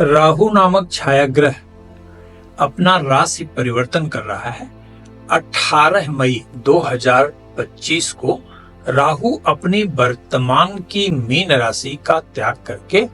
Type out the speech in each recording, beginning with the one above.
राहु नामक छाया ग्रह अपना राशि परिवर्तन कर रहा है। 18 मई 2025 को राहु अपनी वर्तमान की मीन राशि का त्याग करके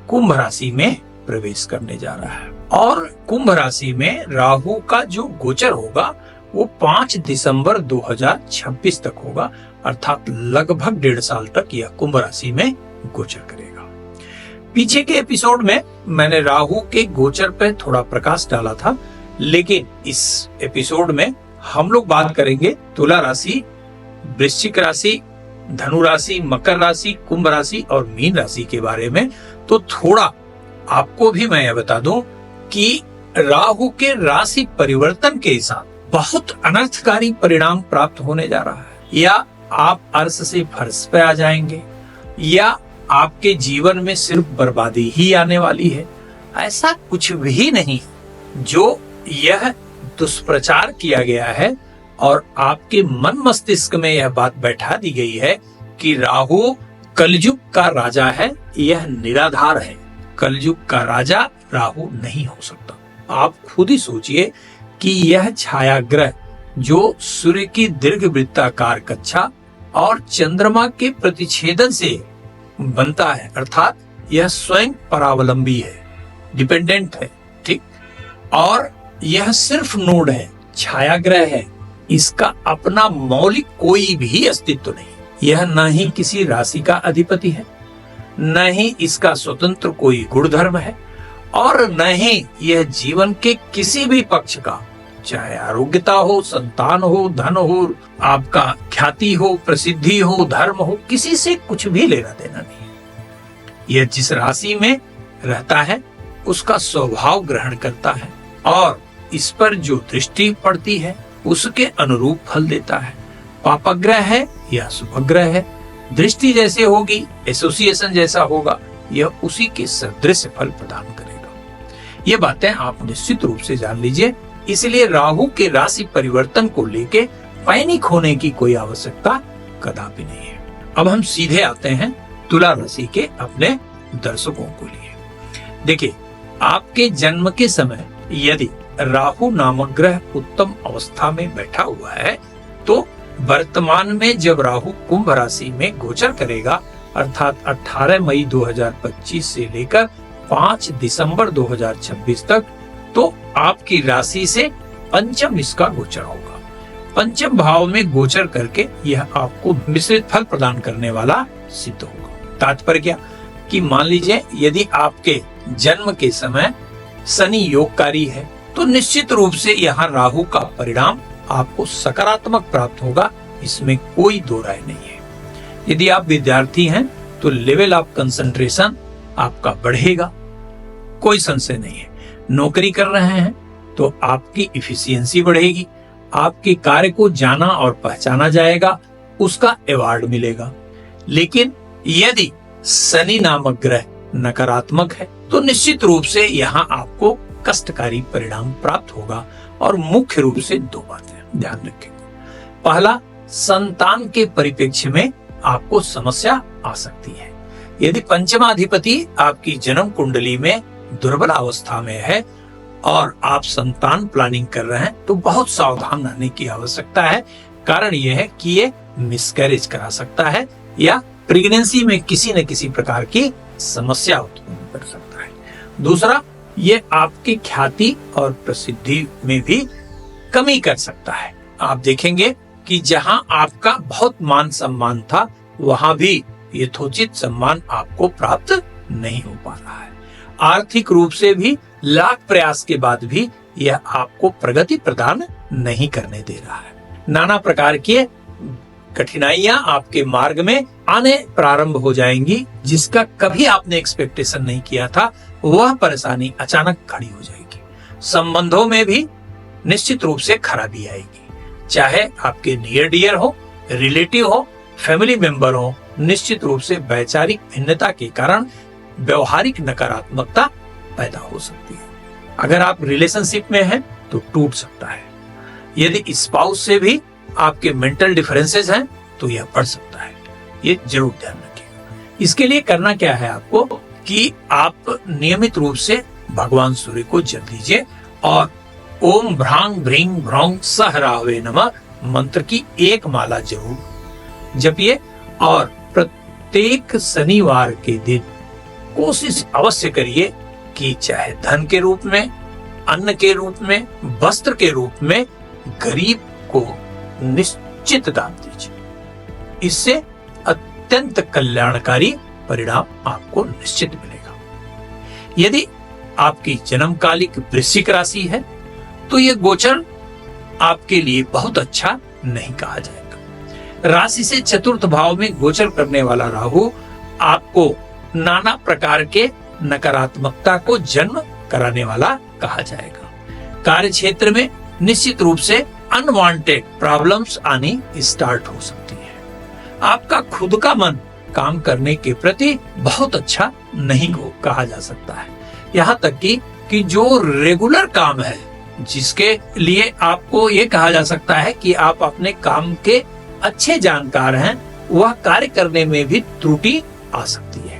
कुंभ राशि में प्रवेश करने जा रहा है और कुंभ राशि में राहु का जो गोचर होगा वो 5 दिसंबर 2026 तक होगा, अर्थात लगभग 1.5 साल तक यह कुंभ राशि में गोचर करेगा। पीछे के एपिसोड में मैंने राहु के गोचर पर थोड़ा प्रकाश डाला था, लेकिन इस एपिसोड में हम लोग बात करेंगे तुला राशि, वृश्चिक राशि, धनु राशि, मकर राशि, कुंभ राशि और मीन राशि के बारे में। तो थोड़ा आपको भी मैं यह बता दूं कि राहु के राशि परिवर्तन के साथ बहुत अनर्थकारी परिणाम प्राप्त होने जा रहा है। या आप अर्श से फर्श पे आ जाएंगे या आपके जीवन में सिर्फ बर्बादी ही आने वाली है। ऐसा कुछ भी नहीं जो यह दुष्प्रचार किया गया है और आपके मन मस्तिष्क में यह बात बैठा दी गई है कि राहु कलयुग का राजा है। यह निराधार है। कलयुग का राजा राहु नहीं हो सकता। आप खुद ही सोचिए कि यह छाया ग्रह जो सूर्य की दीर्घ वृत्ताकार कक्षा और चंद्रमा के प्रतिच्छेदन से बनता है, अर्थात यह स्वयं परावलंबी है, डिपेंडेंट है, ठीक, और यह सिर्फ नोड है, छाया ग्रह है। इसका अपना मौलिक कोई भी अस्तित्व नहीं। यह न ही किसी राशि का अधिपति है, न ही इसका स्वतंत्र कोई गुणधर्म है और न ही यह जीवन के किसी भी पक्ष का, चाहे आरोग्यता हो, संतान हो, धन हो, आपका ख्याति हो, प्रसिद्धि हो, धर्म हो, किसी से कुछ भी लेना देना नहीं है। यह जिस राशि में रहता है उसका स्वभाव ग्रहण करता है और इस पर जो दृष्टि पड़ती है उसके अनुरूप फल देता है। पापग्रह है या शुभग्रह है, दृष्टि जैसे होगी, एसोसिएशन जैसा होगा, यह उसी के सदृश फल प्रदान करेगा। ये बातें आप निश्चित रूप से जान लीजिए। इसलिए राहु के राशि परिवर्तन को लेके पैनिक होने की कोई आवश्यकता कदापि नहीं है। अब हम सीधे आते हैं तुला राशि के अपने दर्शकों को लिए। देखिए, आपके जन्म के समय यदि राहु नामक ग्रह उत्तम अवस्था में बैठा हुआ है तो वर्तमान में जब राहु कुंभ राशि में गोचर करेगा, अर्थात 18 मई 2025 से लेकर 5 दिसंबर 2026 तक, तो आपकी राशि से पंचम इसका गोचर होगा। पंचम भाव में गोचर करके यह आपको मिश्रित फल प्रदान करने वाला सिद्ध होगा। तात्पर्य क्या कि मान लीजिए यदि आपके जन्म के समय शनि योगकारी है तो निश्चित रूप से यहाँ राहु का परिणाम आपको सकारात्मक प्राप्त होगा, इसमें कोई दो राय नहीं है। यदि आप विद्यार्थी हैं तो लेवल ऑफ कंसंट्रेशन आपका बढ़ेगा, कोई संशय नहीं है। नौकरी कर रहे हैं तो आपकी इफिशियंसी बढ़ेगी, आपके कार्य को जाना और पहचाना जाएगा, उसका अवार्ड मिलेगा। लेकिन यदि शनि नामक ग्रह नकारात्मक है तो निश्चित रूप से यहाँ आपको कष्टकारी परिणाम प्राप्त होगा। और मुख्य रूप से दो बातें ध्यान रखेंगे। पहला, संतान के परिप्रेक्ष्य में आपको समस्या आ सकती है। यदि पंचमाधिपति आपकी जन्म कुंडली में दुर्बल अवस्था में है और आप संतान प्लानिंग कर रहे हैं तो बहुत सावधान रहने की आवश्यकता है। कारण यह है कि ये मिसकैरेज करा सकता है या प्रेगनेंसी में किसी न किसी प्रकार की समस्या उत्पन्न कर सकता है। दूसरा, ये आपकी ख्याति और प्रसिद्धि में भी कमी कर सकता है। आप देखेंगे कि जहां आपका बहुत मान सम्मान था वहां भी यथोचित सम्मान आपको प्राप्त नहीं हो पा रहा है। आर्थिक रूप से भी लाख प्रयास के बाद भी यह आपको प्रगति प्रदान नहीं करने दे रहा है। नाना प्रकार की कठिनाइयां आपके मार्ग में आने प्रारंभ हो जाएंगी, जिसका कभी आपने एक्सपेक्टेशन नहीं किया था, वह परेशानी अचानक खड़ी हो जाएगी। संबंधों में भी निश्चित रूप से खराबी आएगी, चाहे आपके नियर डियर हो, रिलेटिव हो, फैमिली मेंबर हो। निश्चित रूप से वैचारिक भिन्नता के कारण व्यवहारिक नकारात्मकता पैदा हो सकती है। अगर आप रिलेशनशिप में हैं तो टूट सकता है। यदि स्पाउस से भी आपके मेंटल डिफरेंसेस हैं तो यह बढ़ सकता है। ये जरूर ध्यान रखिएगा। इसके लिए करना क्या है आपको कि आप नियमित रूप से भगवान सूर्य को जल दीजिए और ओम भ्रांग भ्रींग भ्रौंग सह राहवे नमः मंत्र की एक माला जरूर जपिए और प्रत्येक शनिवार के दिन कोशिश अवश्य करिए कि चाहे धन के रूप में, अन्न के रूप में, वस्त्र के रूप में गरीब को निश्चित दान दीजिए। इससे अत्यंत कल्याणकारी परिणाम आपको निश्चित मिलेगा। यदि आपकी जन्मकालिक वृश्चिक राशि है तो यह गोचर आपके लिए बहुत अच्छा नहीं कहा जाएगा। राशि से चतुर्थ भाव में गोचर करने वाला राहु आपको नाना प्रकार के नकारात्मकता को जन्म कराने वाला कहा जाएगा। कार्य क्षेत्र में निश्चित रूप से अनवांटेड प्रॉब्लम्स आनी स्टार्ट हो सकती है। आपका खुद का मन काम करने के प्रति बहुत अच्छा नहीं को कहा जा सकता है। यहाँ तक कि जो रेगुलर काम है, जिसके लिए आपको ये कहा जा सकता है कि आप अपने काम के अच्छे जानकार हैं, वह कार्य करने में भी त्रुटि आ सकती है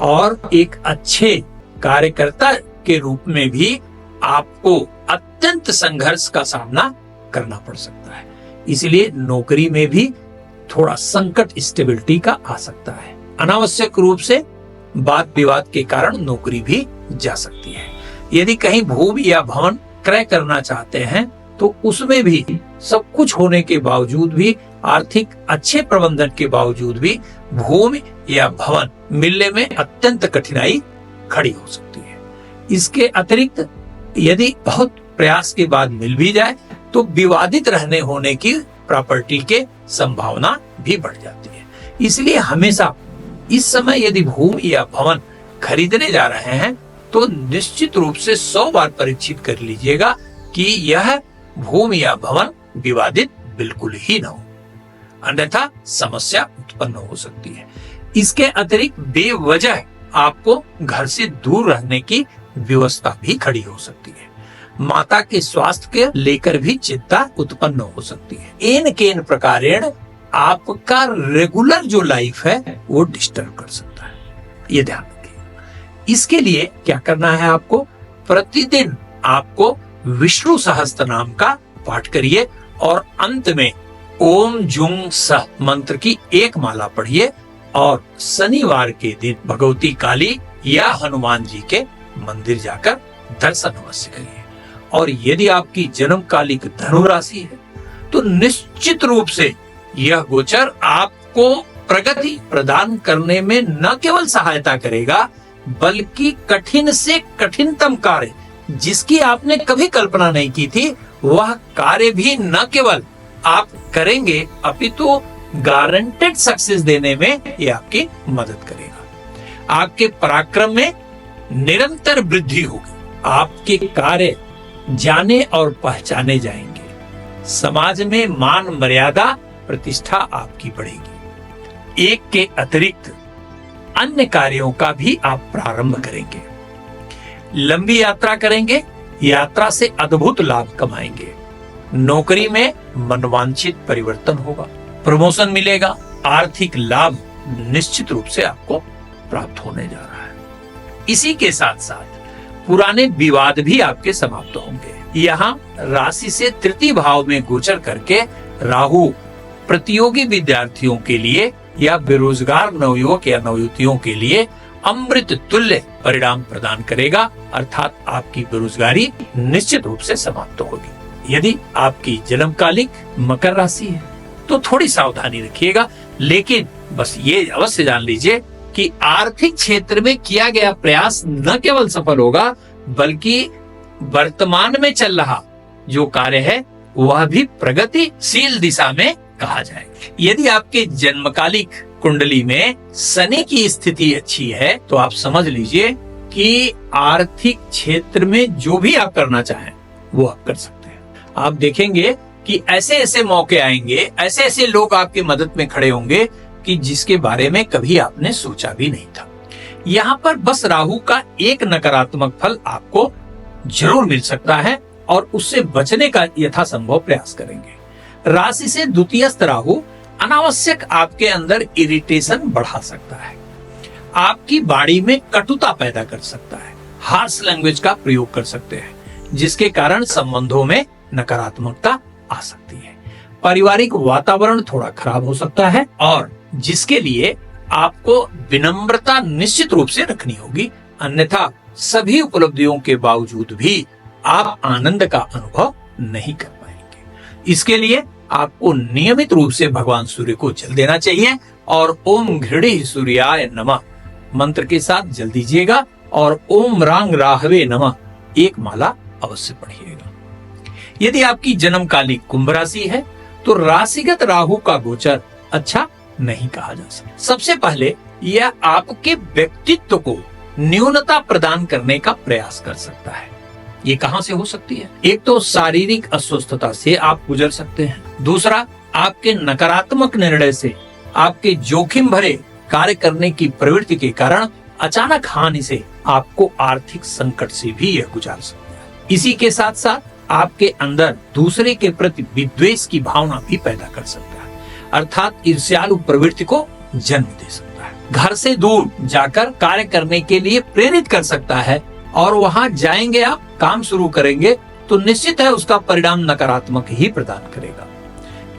और एक अच्छे कार्यकर्ता के रूप में भी आपको अत्यंत संघर्ष का सामना करना पड़ सकता है। इसलिए नौकरी में भी थोड़ा संकट, स्टेबिलिटी का आ सकता है। अनावश्यक रूप से वाद विवाद के कारण नौकरी भी जा सकती है। यदि कहीं भूमि या भवन क्रय करना चाहते हैं तो उसमें भी सब कुछ होने के बावजूद भी, आर्थिक अच्छे प्रबंधन के बावजूद भी भूमि या भवन मिलने में अत्यंत कठिनाई खड़ी हो सकती है। इसके अतिरिक्त यदि बहुत प्रयास के बाद मिल भी जाए तो विवादित रहने होने की प्रॉपर्टी के संभावना भी बढ़ जाती है। इसलिए हमेशा इस समय यदि भूमि या भवन खरीदने जा रहे हैं तो निश्चित रूप से 100 बार परीक्षित कर लीजिएगा कि यह भूमि या भवन विवादित बिल्कुल ही ना हो, अन्यथा समस्या उत्पन्न हो सकती है। इसके अतिरिक्त बेवजह आपको घर से दूर रहने की व्यवस्था भी खड़ी हो सकती है। माता के स्वास्थ्य के लेकर भी चिंता उत्पन्न हो सकती है। एन केन प्रकारेण आपका रेगुलर जो लाइफ है वो डिस्टर्ब कर सकता है, ये ध्यान रखिए। इसके लिए क्या करना है आपको, प्रतिदिन आपको विष्णु सहस्त्र नाम का पाठ करिए और अंत में ओम जुंग सह मंत्र की एक माला पढ़िए और शनिवार के दिन भगवती काली या हनुमान जी के मंदिर जाकर दर्शन अवश्य करिए। और यदि आपकी जन्मकालिक धनु राशि है तो निश्चित रूप से यह गोचर आपको प्रगति प्रदान करने में न केवल सहायता करेगा बल्कि कठिन से कठिनतम कार्य जिसकी आपने कभी कल्पना नहीं की थी, वह कार्य भी न केवल आप करेंगे अपितु गारंटेड सक्सेस देने में यह आपकी मदद करेगा। आपके पराक्रम में निरंतर वृद्धि होगी। आपके कार्य जाने और पहचाने जाएंगे। समाज में मान मर्यादा प्रतिष्ठा आपकी बढ़ेगी। एक के अतिरिक्त अन्य कार्यों का भी आप प्रारंभ करेंगे। लंबी यात्रा करेंगे, यात्रा से अद्भुत लाभ कमाएंगे। नौकरी में मनवांछित परिवर्तन होगा, प्रमोशन मिलेगा, आर्थिक लाभ निश्चित रूप से आपको प्राप्त होने जा रहा है। इसी के साथ साथ पुराने विवाद भी आपके समाप्त होंगे। यहाँ राशि से तृतीय भाव में गोचर करके राहु प्रतियोगी विद्यार्थियों के लिए या बेरोजगार नवयुवक या नवयुवतियों के लिए अमृत तुल्य परिणाम प्रदान करेगा, अर्थात आपकी बेरोजगारी निश्चित रूप से समाप्त होगी। यदि आपकी जन्मकालिक मकर राशि है तो थोड़ी सावधानी रखिएगा, लेकिन बस ये अवश्य जान लीजिए कि आर्थिक क्षेत्र में किया गया प्रयास न केवल सफल होगा बल्कि वर्तमान में चल रहा जो कार्य है वह भी प्रगतिशील दिशा में कहा जाएगा। यदि आपके जन्मकालिक कुंडली में शनि की स्थिति अच्छी है तो आप समझ लीजिए कि आर्थिक क्षेत्र में जो भी आप करना चाहें वो आप कर सकते हैं। आप देखेंगे कि ऐसे ऐसे मौके आएंगे, ऐसे ऐसे लोग आपकी मदद में खड़े होंगे कि जिसके बारे में कभी आपने सोचा भी नहीं था। यहाँ पर बस राहु का एक नकारात्मक फल आपको जरूर मिल सकता है और उससे बचने का यथासंभव प्रयास करेंगे। राशि से द्वितीयस्थ राहु अनावश्यक आपके अंदर इरिटेशन बढ़ा सकता है, आपकी वाणी में कटुता पैदा कर सकता है हार्श लैंग्वेज का प्रयोग कर सकते हैं, जिसके कारण संबंधों में नकारात्मकता आ सकती है। पारिवारिक वातावरण थोड़ा खराब हो सकता है और जिसके लिए आपको विनम्रता निश्चित रूप से रखनी होगी, अन्यथा सभी उपलब्धियों के बावजूद भी आप आनंद का अनुभव नहीं कर पाएंगे। इसके लिए आपको नियमित रूप से भगवान सूर्य को जल देना चाहिए और ओम घृणी सूर्याय नमः मंत्र के साथ जल दीजिएगा और ओम रांग राहवे नमः एक माला अवश्य पढ़िएगा। यदि आपकी जन्मकालिक कुंभ राशि है तो राशिगत राहु का गोचर अच्छा नहीं कहा जा सकता। सबसे पहले यह आपके व्यक्तित्व को न्यूनता प्रदान करने का प्रयास कर सकता है। ये कहां से हो सकती है? एक तो शारीरिक अस्वस्थता से आप गुजर सकते हैं, दूसरा आपके नकारात्मक निर्णय से, आपके जोखिम भरे कार्य करने की प्रवृत्ति के कारण अचानक हानि से आपको आर्थिक संकट से भी यह गुजार सकता है। इसी के साथ साथ आपके अंदर दूसरे के प्रति विद्वेष की भावना भी पैदा कर सकता है, अर्थात ईर्ष्यालु प्रवृत्ति को जन्म दे सकता है। घर से दूर जाकर कार्य करने के लिए प्रेरित कर सकता है और वहां जाएंगे आप, काम शुरू करेंगे तो निश्चित है उसका परिणाम नकारात्मक ही प्रदान करेगा।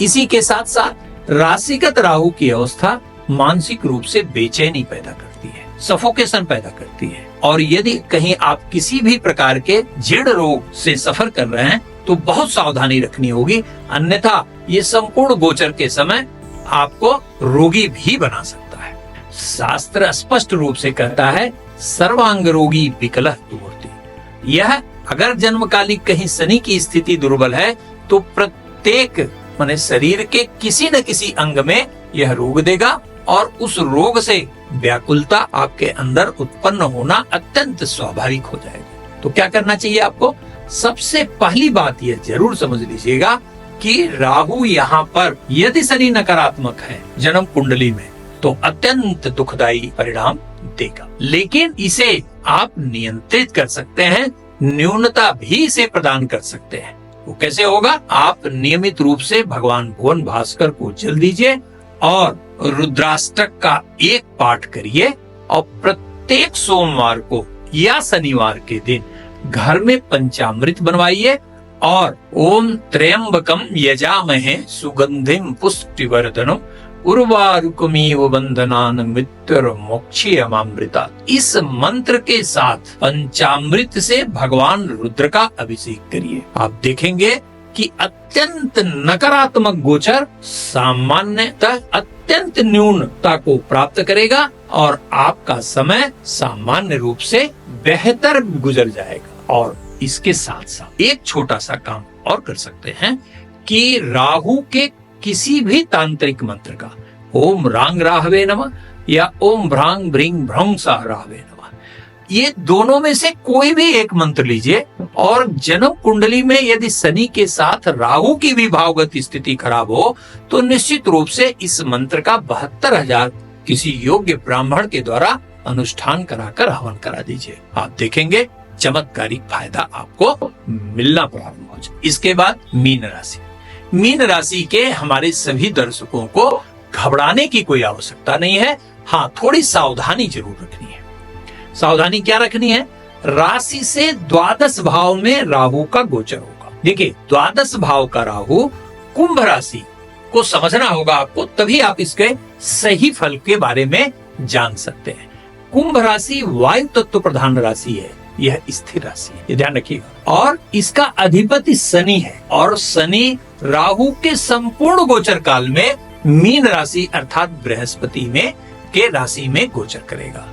इसी के साथ साथ राशिगत राहु की अवस्था मानसिक रूप से बेचैनी पैदा करती है, सफोकेशन पैदा करती है और यदि कहीं आप किसी भी प्रकार के जीर्ण रोग से सफर कर रहे हैं तो बहुत सावधानी रखनी होगी, अन्यथा ये संपूर्ण गोचर के समय आपको रोगी भी बना सकता है। शास्त्र स्पष्ट रूप से कहता है सर्वांग रोगी विकलः मूर्ति। यह अगर जन्मकालिक कहीं शनि की स्थिति दुर्बल है तो प्रत्येक माने शरीर के किसी न किसी अंग में यह रोग देगा और उस रोग से व्याकुलता आपके अंदर उत्पन्न होना अत्यंत स्वाभाविक हो जाएगा। तो क्या करना चाहिए आपको? सबसे पहली बात यह जरूर समझ लीजिएगा कि राहु यहाँ पर यदि शनि नकारात्मक है जन्म कुंडली में तो अत्यंत दुखदायी परिणाम देगा, लेकिन इसे आप नियंत्रित कर सकते हैं, न्यूनता भी इसे प्रदान कर सकते हैं। वो कैसे होगा? आप नियमित रूप से भगवान भुवन भास्कर को जल दीजिए और रुद्राष्टक का एक पाठ करिए और प्रत्येक सोमवार को या शनिवार के दिन घर में पंचामृत बनवाइए और ओम त्र्यंबकम यजामहे सुगंधिम पुष्टिवर्धनम उर्वारुकमेव बंधनान मृत्युर्मोक्षयमामृता। इस मंत्र के साथ पंचामृत से भगवान रुद्र का अभिषेक करिए। आप देखेंगे कि अत्यंत नकारात्मक गोचर सामान्यतः अत्यंत न्यूनता को प्राप्त करेगा और आपका समय सामान्य रूप से बेहतर गुजर जाएगा। और इसके साथ साथ एक छोटा सा काम और कर सकते हैं कि राहु के किसी भी तांत्रिक मंत्र का ओम रांग राहवे नमः या ओम भ्रांग भ्रिंग भ्रंसा राहवे नमः, ये दोनों में से कोई भी एक मंत्र लीजिए और जन्म कुंडली में यदि शनि के साथ राहु की भी भावगत स्थिति खराब हो तो निश्चित रूप से इस मंत्र का 72,000 किसी योग्य ब्राह्मण के द्वारा अनुष्ठान कराकर हवन करा दीजिए। आप देखेंगे चमत्कारिक फायदा आपको मिलना प्रारंभ हो जाए। इसके बाद मीन राशि। मीन राशि के हमारे सभी दर्शकों को घबराने की कोई आवश्यकता नहीं है। हाँ, थोड़ी सावधानी जरूर रखनी है। सावधानी क्या रखनी है? राशि से द्वादश भाव में राहु का गोचर होगा। देखिए, द्वादश भाव का राहु कुंभ राशि को समझना होगा आपको, तभी आप इसके सही फल के बारे में जान सकते हैं। कुंभ राशि वायु तत्व प्रधान राशि है, यह स्थिर राशि है, ये ध्यान रखिएगा। और इसका अधिपति शनि है और शनि राहु के संपूर्ण गोचर काल में मीन राशि अर्थात बृहस्पति में के राशि में गोचर करेगा।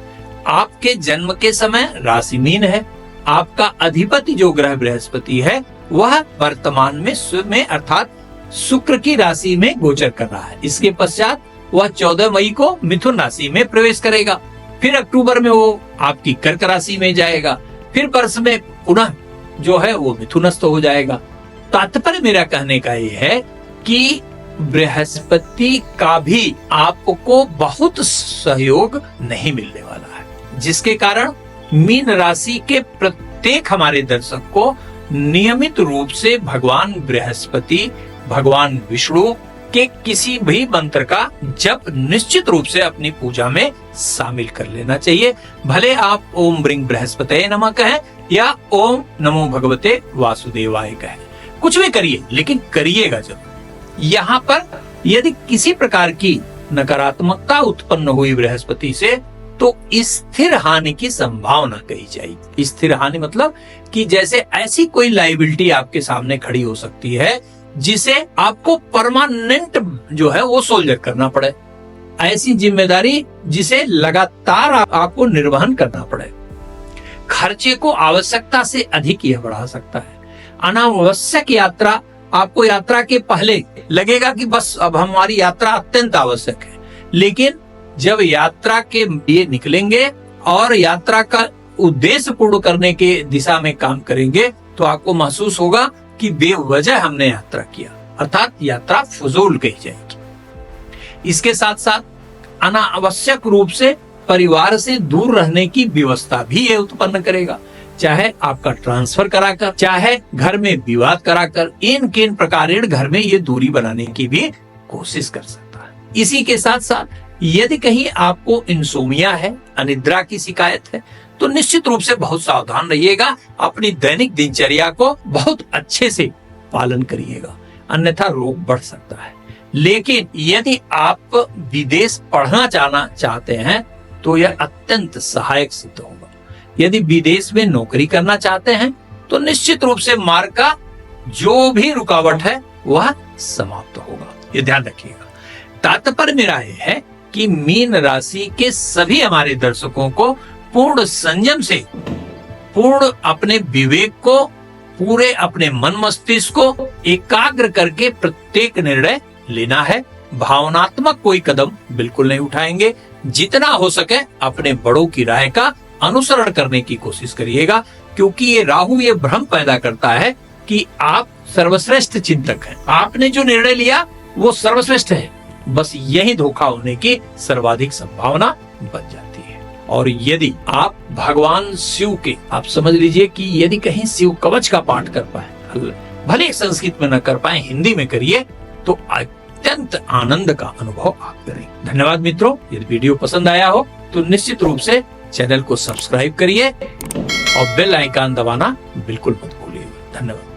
आपके जन्म के समय राशि मीन है, आपका अधिपति जो ग्रह बृहस्पति है वह वर्तमान में अर्थात शुक्र की राशि में गोचर कर रहा है। इसके पश्चात वह 14 मई को मिथुन राशि में प्रवेश करेगा, फिर अक्टूबर में वो आपकी कर्क राशि में जाएगा, फिर वर्ष में पुनः जो है वो मिथुनस्थ हो जाएगा। तात्पर्य मेरा कहने का ये है कि बृहस्पति का भी आपको बहुत सहयोग नहीं मिलने वाला है, जिसके कारण मीन राशि के प्रत्येक हमारे दर्शक को नियमित रूप से भगवान बृहस्पति, भगवान विष्णु कि किसी भी मंत्र का जप निश्चित रूप से अपनी पूजा में शामिल कर लेना चाहिए। भले आप ओम ब्रिंग बृहस्पतये नमः कहें या ओम नमो भगवते वासुदेवाय कहें, कुछ भी करिए, लेकिन करिएगा जरूर। यहाँ पर यदि किसी प्रकार की नकारात्मकता उत्पन्न हुई बृहस्पति से, तो स्थिर हानि की संभावना कही जाएगी। स्थिर हानि मतलब कि जैसे ऐसी कोई लायबिलिटी आपके सामने खड़ी हो सकती है जिसे आपको परमानेंट जो है वो सोल्जर करना पड़े, ऐसी जिम्मेदारी जिसे लगातार आपको निर्वहन करना पड़े। खर्चे को आवश्यकता से अधिक यह बढ़ा सकता है। अनावश्यक यात्रा, आपको यात्रा के पहले लगेगा कि बस अब हमारी यात्रा अत्यंत आवश्यक है, लेकिन जब यात्रा के लिए निकलेंगे और यात्रा का उद्देश्य पूर्ण करने के दिशा में काम करेंगे, तो आपको महसूस होगा कि बेवजह हमने यात्रा किया, अर्थात यात्रा फजूल कही जाएगी। इसके साथ साथ अनावश्यक रूप से परिवार से दूर रहने की व्यवस्था भी ये उत्पन्न करेगा, चाहे आपका ट्रांसफर कराकर, चाहे घर में विवाद कराकर, इन किन प्रकार घर में ये दूरी बनाने की भी कोशिश कर सकता है। इसी के साथ साथ यदि कहीं आपको इंसोमिया है, अनिद्रा की शिकायत है, तो निश्चित रूप से बहुत सावधान रहिएगा। अपनी दैनिक दिनचर्या को बहुत अच्छे से पालन करिएगा, अन्यथा रोग बढ़ सकता है। लेकिन यदि आप विदेश पढ़ना चाहते हैं तो यह अत्यंत सहायक सिद्ध होगा। यदि विदेश में नौकरी करना चाहते हैं तो निश्चित रूप से मार्ग का जो भी रुकावट है वह समाप्त होगा, ये ध्यान रखिएगा। तात्पर्य मेरा यह है कि मीन राशि के सभी हमारे दर्शकों को पूर्ण संयम से, पूर्ण अपने विवेक को, पूरे अपने मन मस्तिष्क को एकाग्र करके प्रत्येक निर्णय लेना है। भावनात्मक कोई कदम बिल्कुल नहीं उठाएंगे। जितना हो सके अपने बड़ों की राय का अनुसरण करने की कोशिश करिएगा, क्योंकि ये राहु ये भ्रम पैदा करता है कि आप सर्वश्रेष्ठ चिंतक हैं, आपने जो निर्णय लिया वो सर्वश्रेष्ठ है। बस यही धोखा होने की सर्वाधिक संभावना बन जाती है। और यदि आप भगवान शिव के, आप समझ लीजिए कि यदि कहीं शिव कवच का पाठ कर पाए, भले संस्कृत में न कर पाए, हिंदी में करिए, तो अत्यंत आनंद का अनुभव आप करें। धन्यवाद मित्रों। यदि वीडियो पसंद आया हो तो निश्चित रूप से चैनल को सब्सक्राइब करिए और बेल आइकन दबाना बिल्कुल मत भूलिए। धन्यवाद।